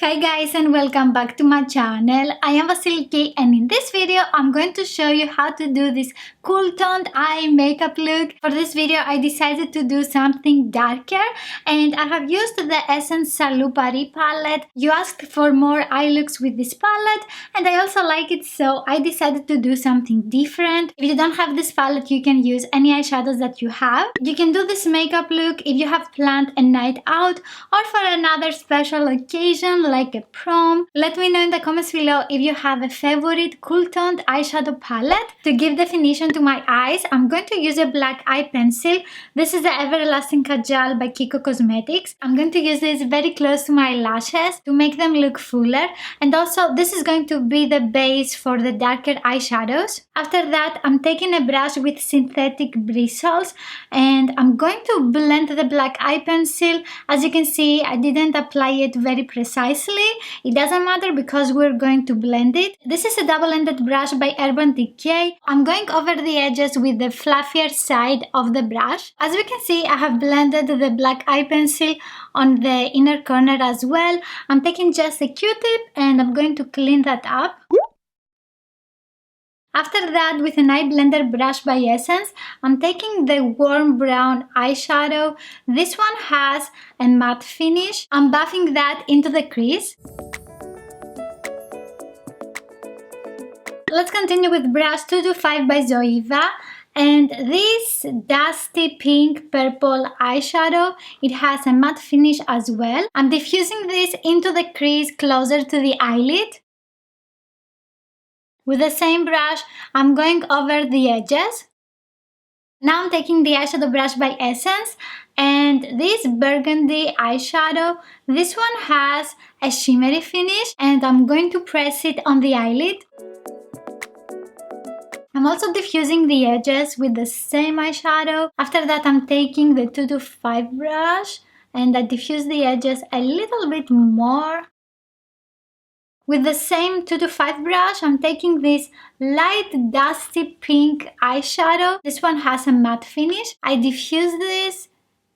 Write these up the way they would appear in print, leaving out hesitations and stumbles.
Hi guys and welcome back to my channel. I am Vasilikis and in this video I'm going to show you how to do this cool toned eye makeup look. For this video I decided to do something darker and I have used the Essence Salut palette. You asked for more eye looks with this palette and I also like it, so I decided to do something different. If you don't have this palette you can use any eyeshadows that you have. You can do this makeup look if you have planned a night out or for another special occasion like a prom. Let me know in the comments below if you have a favorite cool toned eyeshadow palette. To give definition to my eyes, I'm going to use a black eye pencil. This is the Everlasting Kajal by Kiko Cosmetics. I'm going to use this very close to my lashes to make them look fuller, and also this is going to be the base for the darker eyeshadows. After that I'm taking a brush with synthetic bristles and I'm going to blend the black eye pencil. As you can see, I didn't apply it very precisely. It doesn't matter because we're going to blend it. This is a double-ended brush by Urban Decay. I'm going over the edges with the fluffier side of the brush. As we can see, I have blended the black eye pencil on the inner corner as well. I'm taking just a Q-tip and I'm going to clean that up. After that, with an eye blender brush by Essence, I'm taking the warm brown eyeshadow. This one has a matte finish. I'm buffing that into the crease. Let's continue with brush 225 by Zoeva. And this dusty pink purple eyeshadow, it has a matte finish as well. I'm diffusing this into the crease closer to the eyelid. With the same brush, I'm going over the edges. Now I'm taking the eyeshadow brush by Essence and this burgundy eyeshadow. This one has a shimmery finish and I'm going to press it on the eyelid. I'm also diffusing the edges with the same eyeshadow. After that I'm taking the 225 brush and I diffuse the edges a little bit more. With the same 225 brush, I'm taking this light dusty pink eyeshadow. This one has a matte finish. I diffuse this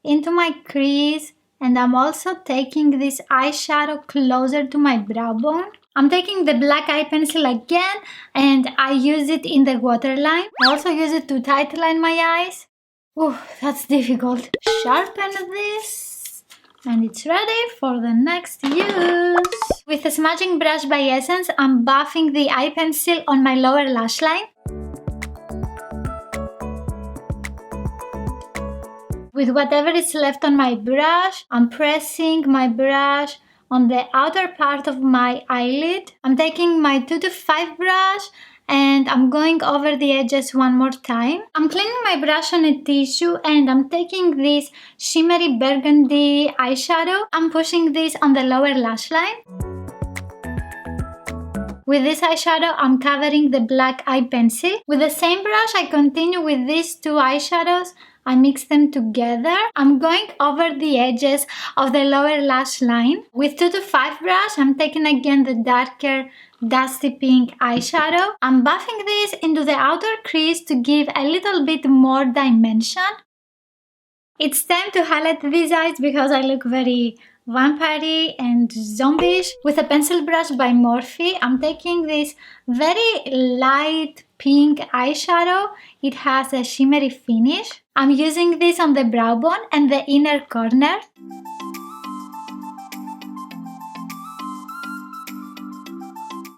into my crease and I'm also taking this eyeshadow closer to my brow bone. I'm taking the black eye pencil again and I use it in the waterline. I also use it to tightline my eyes. Ooh, that's difficult. Sharpen this. And it's ready for the next use. With a smudging brush by Essence, I'm buffing the eye pencil on my lower lash line. With whatever is left on my brush, I'm pressing my brush on the outer part of my eyelid. I'm taking my 225 brush and I'm going over the edges one more time. I'm cleaning my brush on a tissue and I'm taking this shimmery burgundy eyeshadow. I'm pushing this on the lower lash line. With this eyeshadow, I'm covering the black eye pencil. With the same brush, I continue with these two eyeshadows. I mix them together. I'm going over the edges of the lower lash line. With 225 brush, I'm taking again the darker dusty pink eyeshadow. I'm buffing this into the outer crease to give a little bit more dimension. It's time to highlight these eyes because I look very vampire-y and zombie-ish. With a pencil brush by Morphe, I'm taking this very light pink eyeshadow. It has a shimmery finish. I'm using this on the brow bone and the inner corner.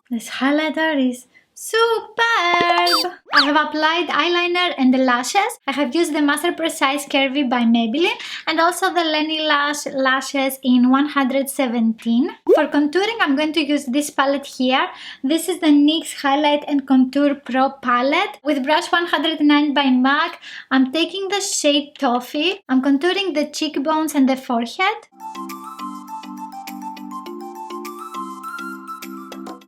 This highlighter is superb! I have applied eyeliner and the lashes. I have used the Master Precise Curvy by Maybelline and also the Lenilash lashes in 117. For contouring, I'm going to use this palette here. This is the NYX Highlight and Contour Pro palette. With brush 109 by MAC, I'm taking the shade Toffee. I'm contouring the cheekbones and the forehead.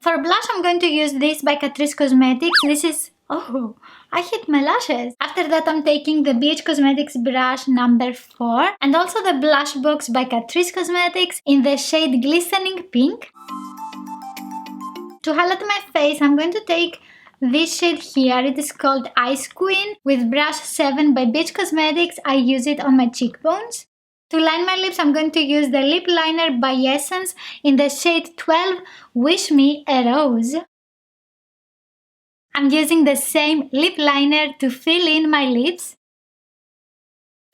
For blush, I'm going to use this by Catrice Cosmetics. This is... oh, I hit my lashes. After that, I'm taking the Beige Cosmetics brush number 4 and also the blush box by Catrice Cosmetics in the shade Glistening Pink. To highlight my face, I'm going to take this shade here. It is called Ice Queen. With brush 7 by Beige Cosmetics, I use it on my cheekbones. To line my lips, I'm going to use the lip liner by Essence in the shade 12, Wish Me a Rose. I'm using the same lip liner to fill in my lips.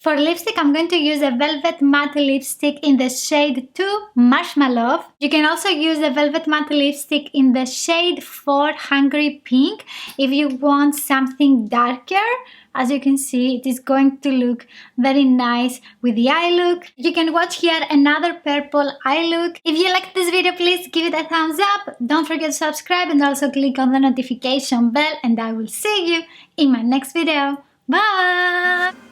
For lipstick, I'm going to use a Velvet Matte Lipstick in the shade 2, Marshmallow. You can also use a Velvet Matte Lipstick in the shade 4, Hungry Pink, if you want something darker. As you can see, it is going to look very nice with the eye look. You can watch here another purple eye look. If you liked this video, please give it a thumbs up. Don't forget to subscribe and also click on the notification bell, and I will see you in my next video. Bye!